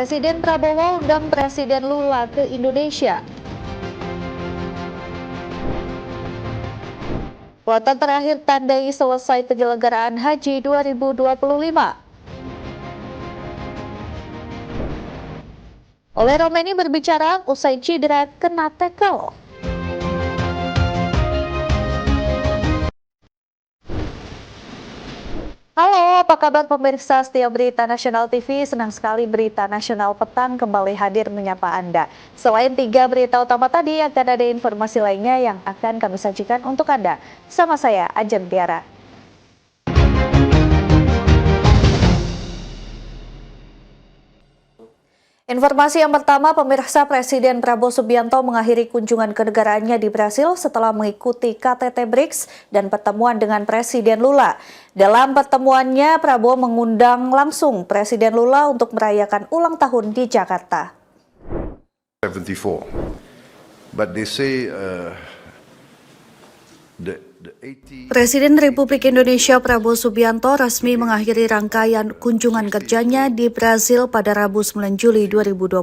Presiden Prabowo undang Presiden Lula ke Indonesia. Kuota terakhir tandai selesai penyelenggaraan Haji 2025. Oleh Romeni berbicara usai cedera kena tackle. Halo, apa kabar pemirsa setia Berita Nasional TV? Senang sekali Berita Nasional Petang kembali hadir menyapa Anda. Selain 3 berita utama tadi, akan ada informasi lainnya yang akan kami sajikan untuk Anda. Sama saya, Ajeng Tiara. Informasi yang pertama, pemirsa, Presiden Prabowo Subianto mengakhiri kunjungan kenegaraannya di Brasil setelah mengikuti KTT BRICS dan pertemuan dengan Presiden Lula. Dalam pertemuannya, Prabowo mengundang langsung Presiden Lula untuk merayakan ulang tahun di Jakarta. 74. But they say Presiden Republik Indonesia Prabowo Subianto resmi mengakhiri rangkaian kunjungan kerjanya di Brasil pada Rabu 9 Juli 2025.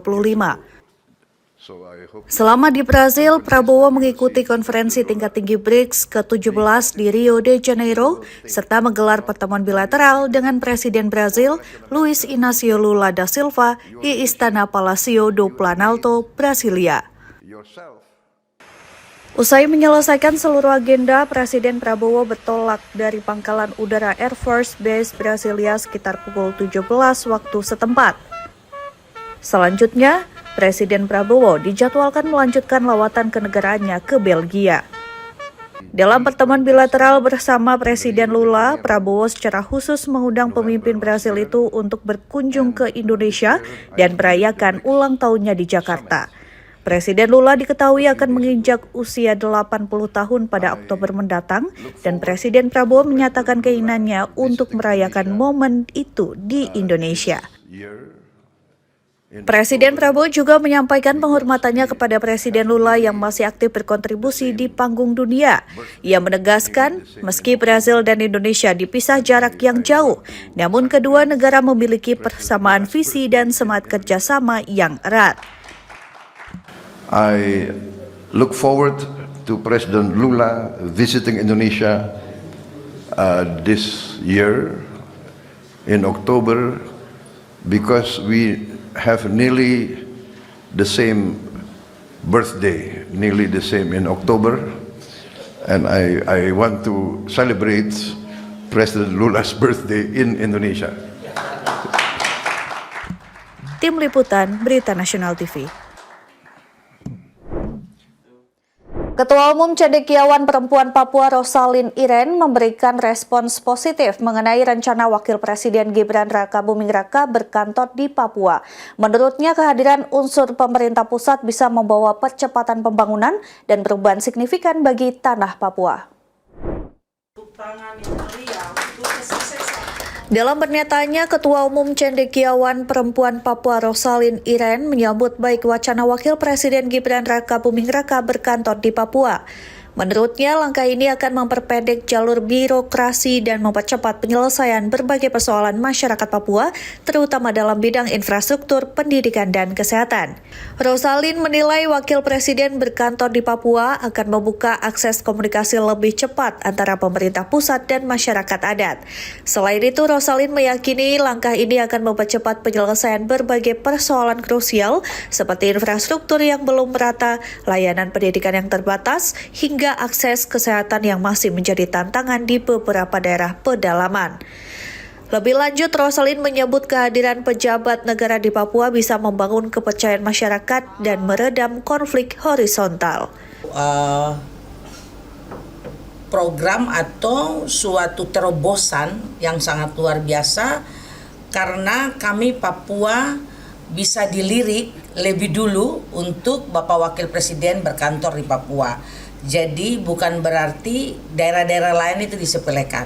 Selama di Brasil, Prabowo mengikuti konferensi tingkat tinggi BRICS ke-17 di Rio de Janeiro, serta menggelar pertemuan bilateral dengan Presiden Brasil, Luiz Inácio Lula da Silva, di Istana Palácio do Planalto, Brasilia. Usai menyelesaikan seluruh agenda, Presiden Prabowo bertolak dari Pangkalan Udara Air Force Base Brasilia sekitar pukul 17 waktu setempat. Selanjutnya, Presiden Prabowo dijadwalkan melanjutkan lawatan kenegaraannya ke Belgia. Dalam pertemuan bilateral bersama Presiden Lula, Prabowo secara khusus mengundang pemimpin Brasil itu untuk berkunjung ke Indonesia dan merayakan ulang tahunnya di Jakarta. Presiden Lula diketahui akan menginjak usia 80 tahun pada Oktober mendatang, dan Presiden Prabowo menyatakan keinginannya untuk merayakan momen itu di Indonesia. Presiden Prabowo juga menyampaikan penghormatannya kepada Presiden Lula yang masih aktif berkontribusi di panggung dunia. Ia menegaskan, meski Brasil dan Indonesia dipisah jarak yang jauh, namun kedua negara memiliki persamaan visi dan semangat kerjasama yang erat. I look forward to President Lula visiting Indonesia this year in October, because we have nearly the same birthday, nearly the same in October, and I want to celebrate President Lula's birthday in Indonesia. Tim Liputan Berita Nasional TV. Ketua Umum Cendekiawan Perempuan Papua Rosalin Iren memberikan respons positif mengenai rencana Wakil Presiden Gibran Rakabuming Raka berkantor di Papua. Menurutnya, kehadiran unsur pemerintah pusat bisa membawa percepatan pembangunan dan perubahan signifikan bagi tanah Papua. Dalam pernyataannya, Ketua Umum Cendekiawan Perempuan Papua Rosalin Iren menyambut baik wacana Wakil Presiden Gibran Rakabuming Raka berkantor di Papua. Menurutnya, langkah ini akan memperpendek jalur birokrasi dan mempercepat penyelesaian berbagai persoalan masyarakat Papua, terutama dalam bidang infrastruktur, pendidikan, dan kesehatan. Rosalin menilai Wakil Presiden berkantor di Papua akan membuka akses komunikasi lebih cepat antara pemerintah pusat dan masyarakat adat. Selain itu, Rosalin meyakini langkah ini akan mempercepat penyelesaian berbagai persoalan krusial seperti infrastruktur yang belum merata, layanan pendidikan yang terbatas, hingga akses kesehatan yang masih menjadi tantangan di beberapa daerah pedalaman. Lebih lanjut, Rosalin menyebut kehadiran pejabat negara di Papua bisa membangun kepercayaan masyarakat dan meredam konflik horizontal. Program atau suatu terobosan yang sangat luar biasa, karena kami Papua bisa dilirik lebih dulu untuk Bapak Wakil Presiden berkantor di Papua. Jadi bukan berarti daerah-daerah lain itu disepelekan.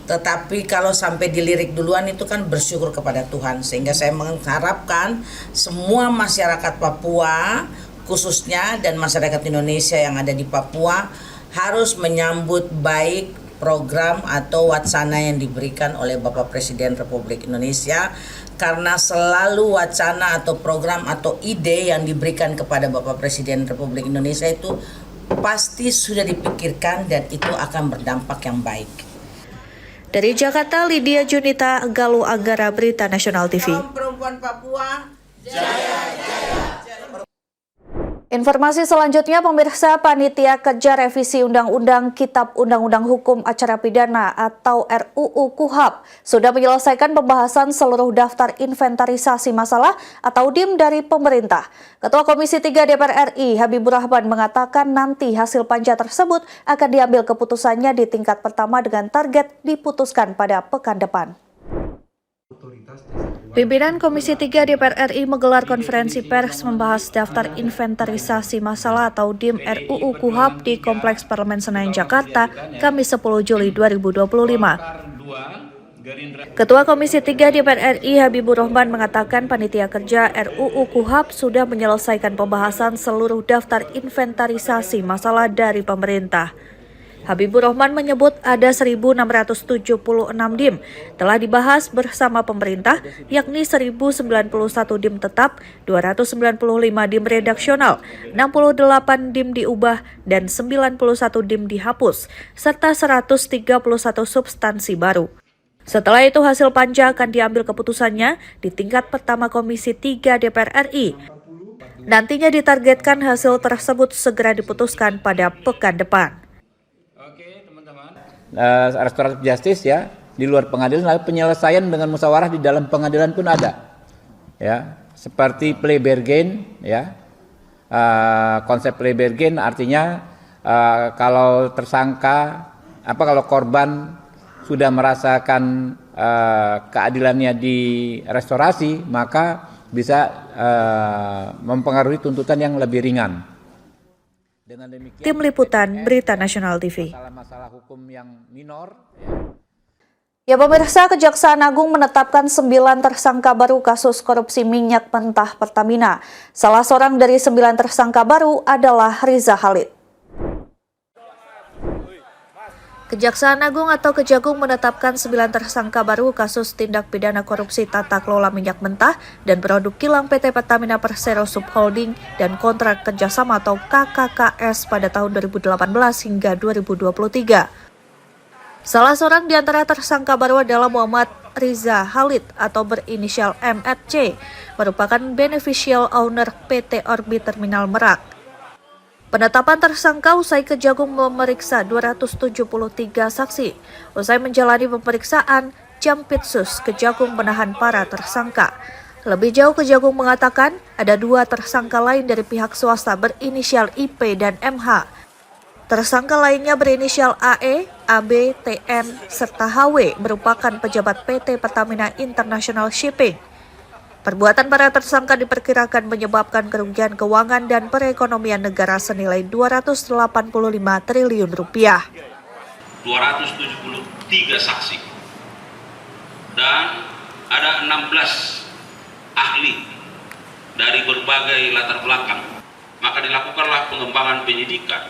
Tetapi kalau sampai dilirik duluan itu kan bersyukur kepada Tuhan. Sehingga saya mengharapkan semua masyarakat Papua khususnya dan masyarakat Indonesia yang ada di Papua harus menyambut baik program atau wacana yang diberikan oleh Bapak Presiden Republik Indonesia, karena selalu wacana atau program atau ide yang diberikan kepada Bapak Presiden Republik Indonesia itu pasti sudah dipikirkan dan itu akan berdampak yang baik. Dari Jakarta, Lydia Junita, Galuh Anggara, Berita Nasional TV. Perempuan Papua, Informasi selanjutnya, pemirsa, Panitia Kerja Revisi Undang-Undang Kitab Undang-Undang Hukum Acara Pidana atau RUU KUHAP sudah menyelesaikan pembahasan seluruh daftar inventarisasi masalah atau DIM dari pemerintah. Ketua Komisi 3 DPR RI, Habibur Rahman, mengatakan nanti hasil panja tersebut akan diambil keputusannya di tingkat pertama dengan target diputuskan pada pekan depan. Pimpinan Komisi 3 DPR RI menggelar konferensi pers membahas daftar inventarisasi masalah atau DIM RUU KUHAP di Kompleks Parlemen Senayan, Jakarta, Kamis 10 Juli 2025. Ketua Komisi 3 DPR RI Habibur Rahman mengatakan panitia kerja RUU KUHAP sudah menyelesaikan pembahasan seluruh daftar inventarisasi masalah dari pemerintah. Habibur Rahman menyebut ada 1.676 DIM telah dibahas bersama pemerintah, yakni 1.091 DIM tetap, 295 DIM redaksional, 68 DIM diubah, dan 91 DIM dihapus, serta 131 substansi baru. Setelah itu hasil panja akan diambil keputusannya di tingkat pertama Komisi 3 DPR RI. Nantinya ditargetkan hasil tersebut segera diputuskan pada pekan depan. Restoratif justice ya di luar pengadilan, lalu penyelesaian dengan musyawarah di dalam pengadilan pun ada ya, seperti plea bargain ya. Konsep plea bargain artinya kalau tersangka kalau korban sudah merasakan keadilannya di restorasi, maka bisa mempengaruhi tuntutan yang lebih ringan. Tim Liputan Berita Nasional TV. Masalah hukum yang minor. Ya pemirsa, Kejaksaan Agung menetapkan 9 tersangka baru kasus korupsi minyak mentah Pertamina. Salah seorang dari 9 tersangka baru adalah Riza Khalid. Kejaksaan Agung atau Kejagung menetapkan 9 tersangka baru kasus tindak pidana korupsi tata kelola minyak mentah dan produk kilang PT Pertamina Persero Subholding dan kontrak kerjasama atau KKKS pada tahun 2018 hingga 2023. Salah seorang di antara tersangka baru adalah Muhammad Riza Khalid atau berinisial MRC, merupakan beneficial owner PT Orbit Terminal Merak. Penetapan tersangka usai Kejagung memeriksa 273 saksi. Usai menjalani pemeriksaan, Jampitsus Kejagung menahan para tersangka. Lebih jauh, Kejagung mengatakan ada 2 tersangka lain dari pihak swasta berinisial IP dan MH. Tersangka lainnya berinisial AE, AB, TN, serta HW merupakan pejabat PT Pertamina International Shipping. Perbuatan para tersangka diperkirakan menyebabkan kerugian keuangan dan perekonomian negara senilai 285 triliun rupiah. 273 saksi dan ada 16 ahli dari berbagai latar belakang. Maka dilakukanlah pengembangan penyidikan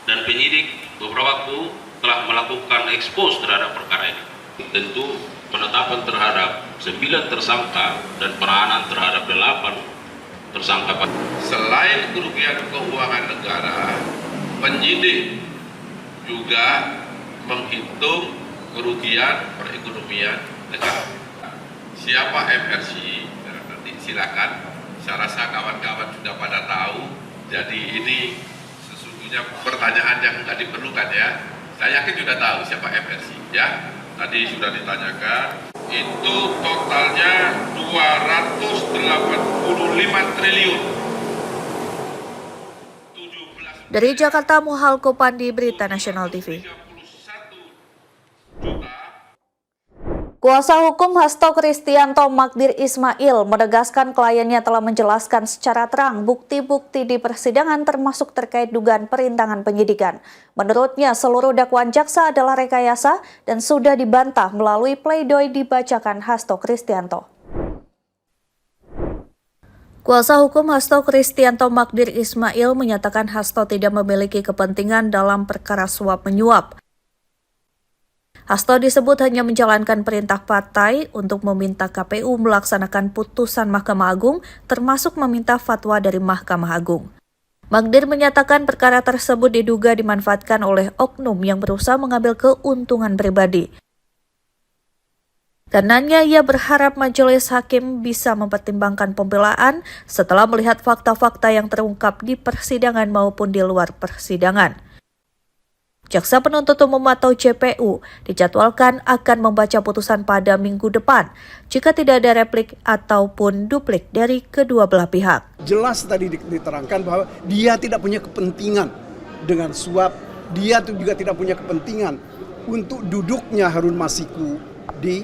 dan penyidik beberapa waktu telah melakukan ekspos terhadap perkara ini. Tentu penetapan terhadap 9 tersangka dan penahanan terhadap 8 tersangka. Selain kerugian keuangan negara, penyidik juga menghitung kerugian perekonomian negara. Siapa MRC? Nanti silakan. Saya rasa kawan-kawan sudah pada tahu. Jadi ini sesungguhnya pertanyaan yang nggak diperlukan ya. Saya yakin sudah tahu siapa MRC ya. Tadi sudah ditanyakan, itu totalnya 285 triliun. Dari Jakarta, Muhalko Pandi, Berita Nasional TV. Kuasa hukum Hasto Kristianto Magdir Ismail menegaskan kliennya telah menjelaskan secara terang bukti-bukti di persidangan termasuk terkait dugaan perintangan penyidikan. Menurutnya, seluruh dakwaan jaksa adalah rekayasa dan sudah dibantah melalui pledoi dibacakan Hasto Kristianto. Kuasa hukum Hasto Kristianto Magdir Ismail menyatakan Hasto tidak memiliki kepentingan dalam perkara suap-menyuap. Hasto disebut hanya menjalankan perintah partai untuk meminta KPU melaksanakan putusan Mahkamah Agung, termasuk meminta fatwa dari Mahkamah Agung. Magdir menyatakan perkara tersebut diduga dimanfaatkan oleh oknum yang berusaha mengambil keuntungan pribadi. Karenanya ia berharap majelis hakim bisa mempertimbangkan pembelaan setelah melihat fakta-fakta yang terungkap di persidangan maupun di luar persidangan. Jaksa Penuntut Umum atau JPU dijadwalkan akan membaca putusan pada minggu depan jika tidak ada replik ataupun duplik dari kedua belah pihak. Jelas tadi diterangkan bahwa dia tidak punya kepentingan dengan suap, dia juga tidak punya kepentingan untuk duduknya Harun Masiku di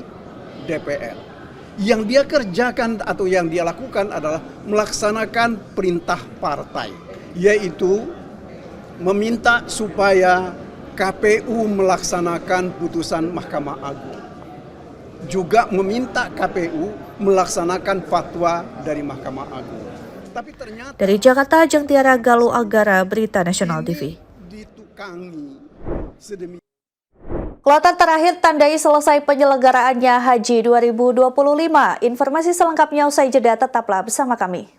DPR. Yang dia kerjakan atau yang dia lakukan adalah melaksanakan perintah partai, yaitu meminta supaya KPU melaksanakan putusan Mahkamah Agung. Juga meminta KPU melaksanakan fatwa dari Mahkamah Agung. Tapi ternyata Dari Jakarta, Ajeng Tiara Galuh Agara, Berita Nasional TV. Ditukangi sedemikian. Kloter terakhir tandai selesai penyelenggaraannya Haji 2025. Informasi selengkapnya usai jeda, tetaplah bersama kami.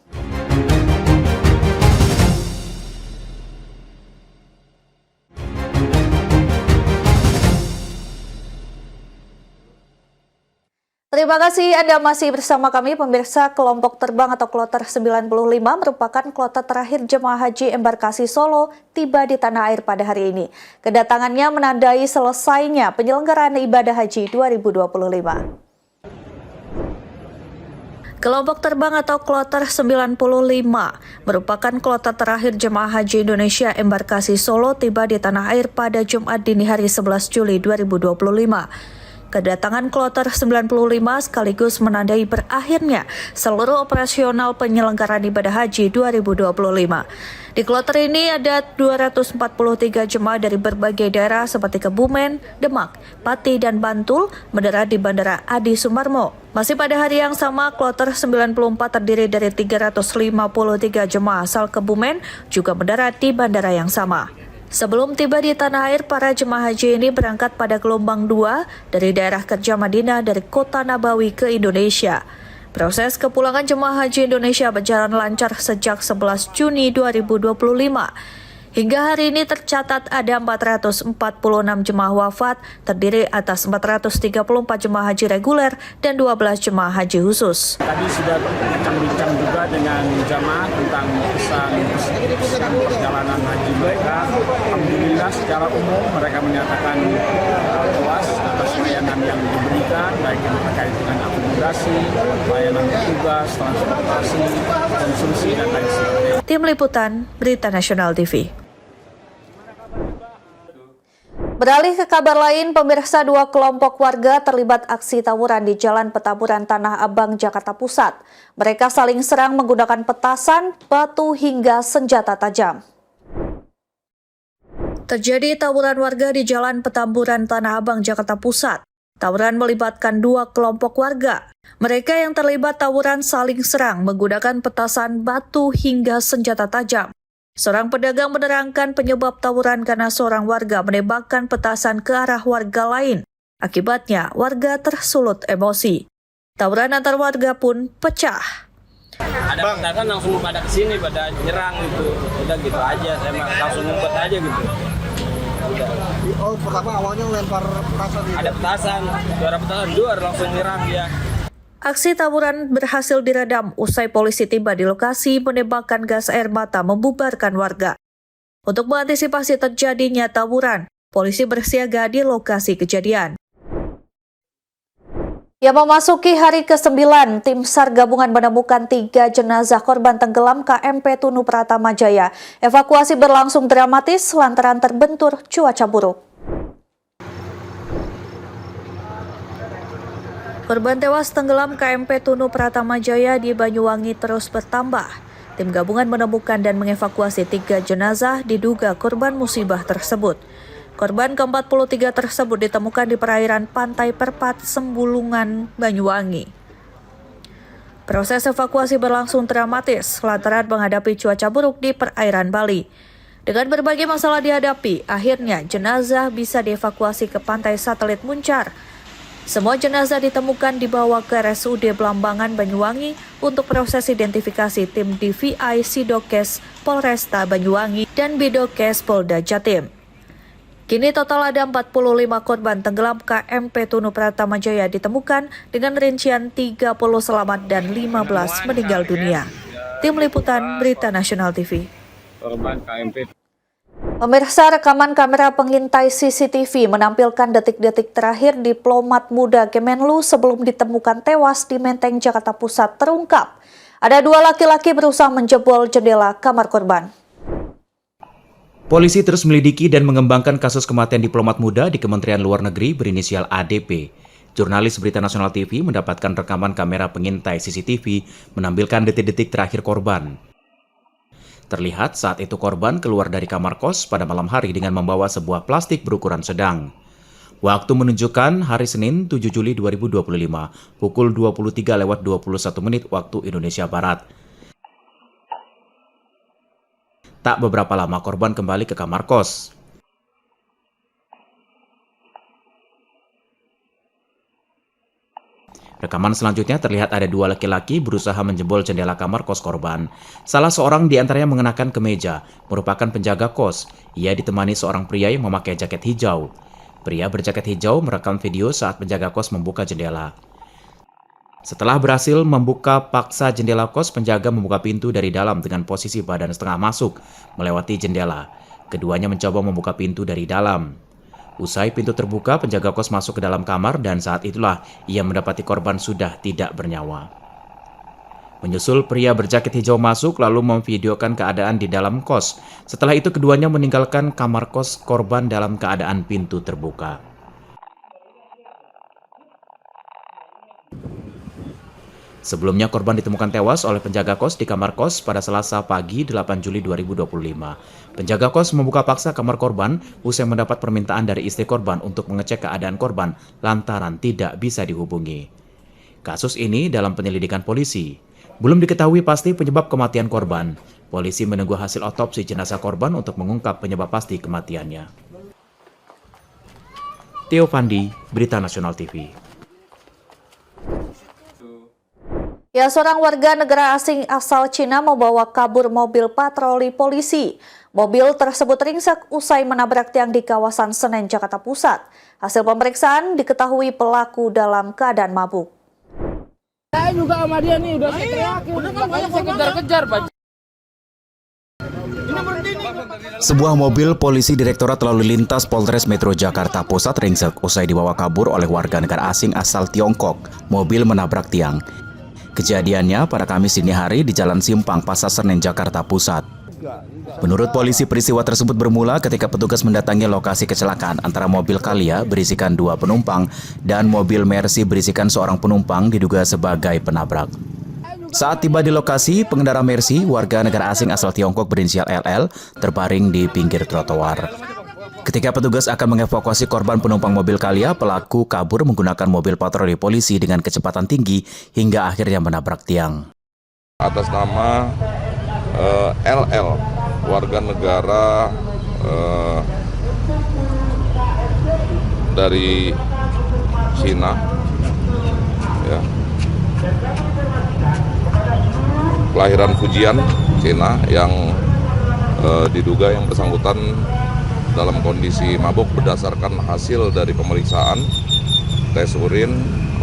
Terima kasih Anda masih bersama kami, pemirsa. Kelompok terbang atau kloter 95 merupakan kloter terakhir jemaah haji embarkasi Solo tiba di tanah air pada hari ini. Kedatangannya menandai selesainya penyelenggaraan ibadah haji 2025. Kelompok terbang atau kloter 95 merupakan kloter terakhir jemaah haji Indonesia embarkasi Solo tiba di tanah air pada Jumat dini hari 11 Juli 2025. Kedatangan kloter 95 sekaligus menandai berakhirnya seluruh operasional penyelenggaraan ibadah haji 2025. Di kloter ini ada 243 jemaah dari berbagai daerah seperti Kebumen, Demak, Pati, dan Bantul mendarat di Bandara Adi Sumarmo. Masih pada hari yang sama, kloter 94 terdiri dari 353 jemaah asal Kebumen juga mendarat di bandara yang sama. Sebelum tiba di tanah air, para jemaah haji ini berangkat pada gelombang 2 dari daerah kerja Madinah dari kota Nabawi ke Indonesia. Proses kepulangan jemaah haji Indonesia berjalan lancar sejak 11 Juni 2025. Hingga hari ini tercatat ada 446 jemaah wafat, terdiri atas 434 jemaah haji reguler dan 12 jemaah haji khusus. Tadi sudah bincang-bincang juga dengan jamaah tentang kesan perjalanan haji mereka. Alhamdulillah secara umum mereka menyatakan puas atas layanan yang diberikan, baik yang terkait dengan akomodasi, layanan petugas, transportasi, konsumsi, dan lain sebagainya. Tim Liputan, Berita Nasional TV. Beralih ke kabar lain, pemirsa, 2 kelompok warga terlibat aksi tawuran di Jalan Petamburan Tanah Abang, Jakarta Pusat. Mereka saling serang menggunakan petasan, batu, hingga senjata tajam. Terjadi tawuran warga di Jalan Petamburan Tanah Abang, Jakarta Pusat. Tawuran melibatkan 2 kelompok warga. Mereka yang terlibat tawuran saling serang menggunakan petasan, batu, hingga senjata tajam. Seorang pedagang menerangkan penyebab tawuran karena seorang warga menembakkan petasan ke arah warga lain. Akibatnya, warga tersulut emosi. Tawuran antar warga pun pecah. Ada petasan langsung pada kesini, pada nyerang gitu. Udah gitu aja, saya langsung ngumpet aja gitu. Udah. Oh, pertama awalnya lempar petasan gitu? Ada petasan, suara petasan duar langsung nyerang dia. Aksi tawuran berhasil diredam usai polisi tiba di lokasi menembakkan gas air mata membubarkan warga. Untuk mengantisipasi terjadinya tawuran, polisi bersiaga di lokasi kejadian. Ya, memasuki hari ke-9, tim SAR gabungan menemukan 3 jenazah korban tenggelam KMP Tunu Pratama Jaya. Evakuasi berlangsung dramatis lantaran terbentur cuaca buruk. Korban tewas tenggelam KMP Tunu Pratama Jaya di Banyuwangi terus bertambah. Tim gabungan menemukan dan mengevakuasi 3 jenazah diduga korban musibah tersebut. Korban ke-43 tersebut ditemukan di perairan Pantai Perpat, Sembulungan, Banyuwangi. Proses evakuasi berlangsung dramatis lantaran menghadapi cuaca buruk di perairan Bali. Dengan berbagai masalah dihadapi, akhirnya jenazah bisa dievakuasi ke pantai satelit Muncar. Semua jenazah ditemukan dibawa ke RSUD Blambangan Banyuwangi untuk proses identifikasi tim DVI Sidokes Polresta Banyuwangi dan Bidokes Polda Jatim. Kini total ada 45 korban tenggelam KMP Tunu Pratama Jaya ditemukan dengan rincian 30 selamat dan 15 meninggal dunia. Tim Liputan Berita Nasional TV. Korban KMP. Pemirsa, rekaman kamera pengintai CCTV menampilkan detik-detik terakhir diplomat muda Kemenlu sebelum ditemukan tewas di Menteng, Jakarta Pusat terungkap. Ada dua laki-laki berusaha menjebol jendela kamar korban. Polisi terus melidiki dan mengembangkan kasus kematian diplomat muda di Kementerian Luar Negeri berinisial ADP. Jurnalis Berita Nasional TV mendapatkan rekaman kamera pengintai CCTV menampilkan detik-detik terakhir korban. Terlihat saat itu korban keluar dari kamar kos pada malam hari dengan membawa sebuah plastik berukuran sedang. Waktu menunjukkan hari Senin 7 Juli 2025, pukul 23:21 waktu Indonesia Barat. Tak beberapa lama korban kembali ke kamar kos. Rekaman selanjutnya terlihat ada dua laki-laki berusaha menjebol jendela kamar kos korban. Salah seorang di antaranya mengenakan kemeja, merupakan penjaga kos. Ia ditemani seorang pria yang memakai jaket hijau. Pria berjaket hijau merekam video saat penjaga kos membuka jendela. Setelah berhasil membuka paksa jendela kos, penjaga membuka pintu dari dalam dengan posisi badan setengah masuk, melewati jendela. Keduanya mencoba membuka pintu dari dalam. Usai pintu terbuka, penjaga kos masuk ke dalam kamar dan saat itulah ia mendapati korban sudah tidak bernyawa. Menyusul pria berjaket hijau masuk lalu memvideokan keadaan di dalam kos. Setelah itu keduanya meninggalkan kamar kos korban dalam keadaan pintu terbuka. Sebelumnya korban ditemukan tewas oleh penjaga kos di kamar kos pada Selasa pagi 8 Juli 2025. Penjaga kos membuka paksa kamar korban usai mendapat permintaan dari istri korban untuk mengecek keadaan korban lantaran tidak bisa dihubungi. Kasus ini dalam penyelidikan polisi. Belum diketahui pasti penyebab kematian korban. Polisi menunggu hasil otopsi jenazah korban untuk mengungkap penyebab pasti kematiannya. Theo Fandi, Berita Nasional TV. Ya, seorang warga negara asing asal Cina membawa kabur mobil patroli polisi. Mobil tersebut ringsek usai menabrak tiang di kawasan Senen, Jakarta Pusat. Hasil pemeriksaan diketahui pelaku dalam keadaan mabuk. Saya juga sama dia nih, udah saya teriakin. Udah kan banyak saya kejar-kejar, Pak. Sebuah mobil polisi Direktorat Lalu Lintas Polres Metro Jakarta Pusat ringsek usai dibawa kabur oleh warga negara asing asal Tiongkok. Mobil menabrak tiang. Kejadiannya pada Kamis dini hari di Jalan Simpang, Pasar Senen, Jakarta Pusat. Menurut polisi, peristiwa tersebut bermula ketika petugas mendatangi lokasi kecelakaan antara mobil Calya berisikan 2 penumpang dan mobil Mercy berisikan seorang penumpang diduga sebagai penabrak. Saat tiba di lokasi, pengendara Mercy, warga negara asing asal Tiongkok berinisial LL, terbaring di pinggir trotoar. Ketika petugas akan mengevakuasi korban penumpang mobil Calya, pelaku kabur menggunakan mobil patroli polisi dengan kecepatan tinggi hingga akhirnya menabrak tiang. Atas nama LL, warga negara dari Cina, ya, kelahiran Fujian, Cina, yang diduga yang bersangkutan dalam kondisi mabuk berdasarkan hasil dari pemeriksaan tes urin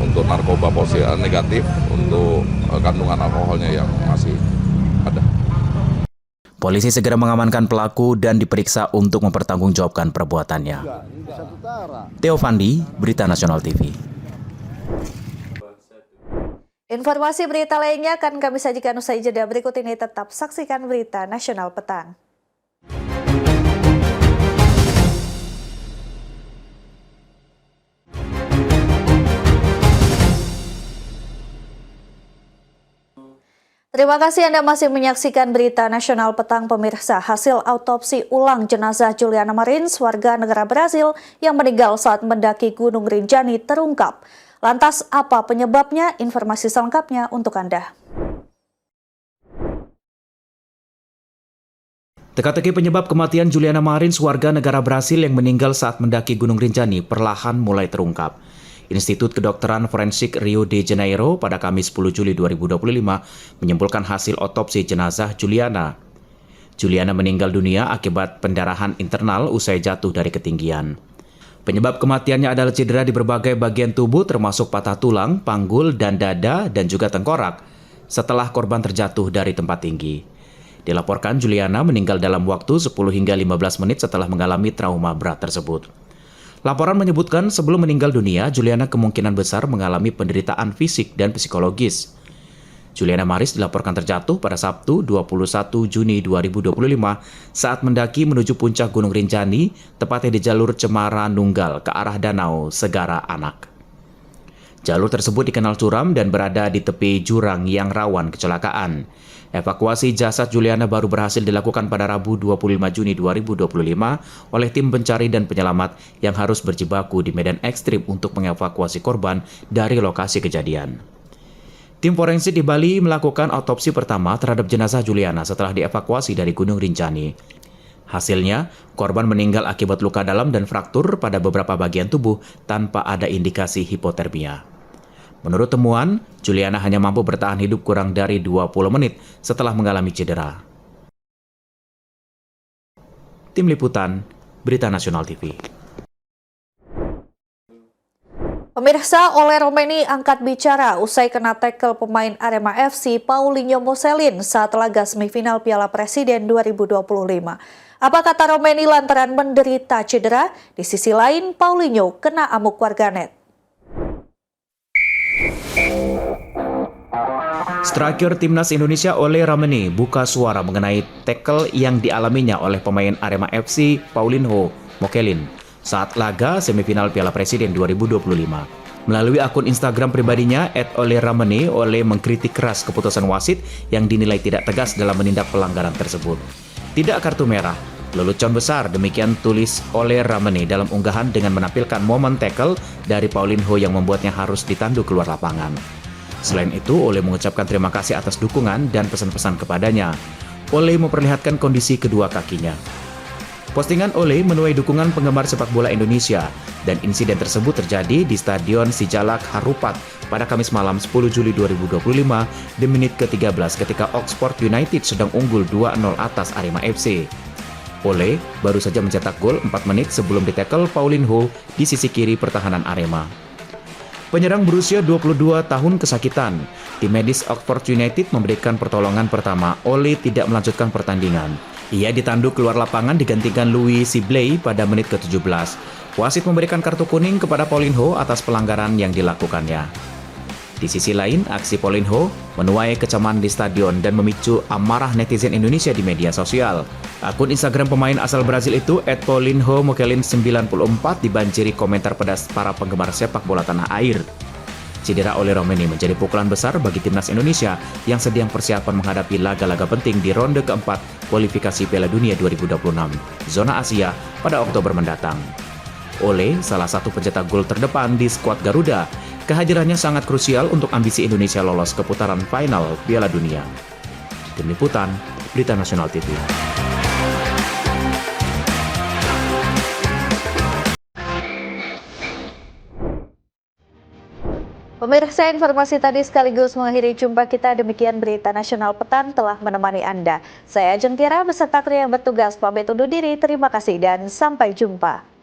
untuk narkoba positif negatif, untuk kandungan alkoholnya yang masih ada. Polisi segera mengamankan pelaku dan diperiksa untuk mempertanggungjawabkan perbuatannya. Theo Fandi, Berita Nasional TV. Informasi berita lainnya akan kami sajikan usai jeda berikut ini. Tetap saksikan Berita Nasional Petang. Terima kasih Anda masih menyaksikan Berita Nasional Petang, pemirsa. Hasil autopsi ulang jenazah Juliana Marins, warga negara Brasil yang meninggal saat mendaki Gunung Rinjani terungkap. Lantas apa penyebabnya? Informasi selengkapnya untuk Anda. Teka-teki penyebab kematian Juliana Marins, warga negara Brasil yang meninggal saat mendaki Gunung Rinjani, perlahan mulai terungkap. Institut Kedokteran Forensik Rio de Janeiro pada Kamis 10 Juli 2025 menyimpulkan hasil otopsi jenazah Juliana. Juliana meninggal dunia akibat pendarahan internal usai jatuh dari ketinggian. Penyebab kematiannya adalah cedera di berbagai bagian tubuh termasuk patah tulang, panggul, dan dada, dan juga tengkorak setelah korban terjatuh dari tempat tinggi. Dilaporkan Juliana meninggal dalam waktu 10 hingga 15 menit setelah mengalami trauma berat tersebut. Laporan menyebutkan sebelum meninggal dunia, Juliana kemungkinan besar mengalami penderitaan fisik dan psikologis. Juliana Marins dilaporkan terjatuh pada Sabtu 21 Juni 2025 saat mendaki menuju puncak Gunung Rinjani, tepatnya di jalur Cemara Nunggal ke arah Danau Segara Anak. Jalur tersebut dikenal curam dan berada di tepi jurang yang rawan kecelakaan. Evakuasi jasad Juliana baru berhasil dilakukan pada Rabu 25 Juni 2025 oleh tim pencari dan penyelamat yang harus berjibaku di medan ekstrim untuk mengevakuasi korban dari lokasi kejadian. Tim forensik di Bali melakukan otopsi pertama terhadap jenazah Juliana setelah dievakuasi dari Gunung Rinjani. Hasilnya, korban meninggal akibat luka dalam dan fraktur pada beberapa bagian tubuh tanpa ada indikasi hipotermia. Menurut temuan, Juliana hanya mampu bertahan hidup kurang dari 20 menit setelah mengalami cedera. Tim Liputan, Berita Nasional TV. Pemirsa, Ole Romeni angkat bicara usai kena tackle pemain Arema FC Paulinho Moselin saat laga semifinal Piala Presiden 2025. Apa kata Romeni lantaran menderita cedera? Di sisi lain, Paulinho kena amuk warganet. Striker Timnas Indonesia Ole Romeni buka suara mengenai tackle yang dialaminya oleh pemain Arema FC Paulinho Moselin saat laga semifinal Piala Presiden 2025. Melalui akun Instagram pribadinya @OleRomeni, Ole mengkritik keras keputusan wasit yang dinilai tidak tegas dalam menindak pelanggaran tersebut. Tidak kartu merah, lelucon besar, demikian tulis Ole Romeni dalam unggahan dengan menampilkan momen tackle dari Paulinho yang membuatnya harus ditandu keluar lapangan. Selain itu, Ole mengucapkan terima kasih atas dukungan dan pesan-pesan kepadanya. Ole memperlihatkan kondisi kedua kakinya. Postingan Ole menuai dukungan penggemar sepak bola Indonesia, dan insiden tersebut terjadi di Stadion Sijalak Harupat pada Kamis malam 10 Juli 2025 di menit ke-13 ketika Oxford United sedang unggul 2-0 atas Arema FC. Ole baru saja mencetak gol 4 menit sebelum ditackle Paulinho di sisi kiri pertahanan Arema. Penyerang berusia 22 tahun kesakitan. Tim medis Oxford United memberikan pertolongan pertama. Ole tidak melanjutkan pertandingan. Ia ditanduk keluar lapangan digantikan Louis Sibley pada menit ke-17. Wasit memberikan kartu kuning kepada Paulinho atas pelanggaran yang dilakukannya. Di sisi lain, aksi Paulinho menuai kecaman di stadion dan memicu amarah netizen Indonesia di media sosial. Akun Instagram pemain asal Brasil itu @paulinho_mokelin94 dibanjiri komentar pedas para penggemar sepak bola tanah air. Cedera Ole Romeni menjadi pukulan besar bagi timnas Indonesia yang sedang persiapan menghadapi laga-laga penting di ronde keempat kualifikasi Piala Dunia 2026 zona Asia pada Oktober mendatang. Ole salah satu pencetak gol terdepan di skuad Garuda. Kehadirannya sangat krusial untuk ambisi Indonesia lolos ke putaran final Piala Dunia. Tim Liputan, Berita Nasional TV. Pemirsa, informasi tadi sekaligus mengakhiri jumpa kita. Demikian Berita Nasional Pekan telah menemani Anda. Saya Ajeng Tiara beserta kru yang bertugas pamit undur diri. Terima kasih dan sampai jumpa.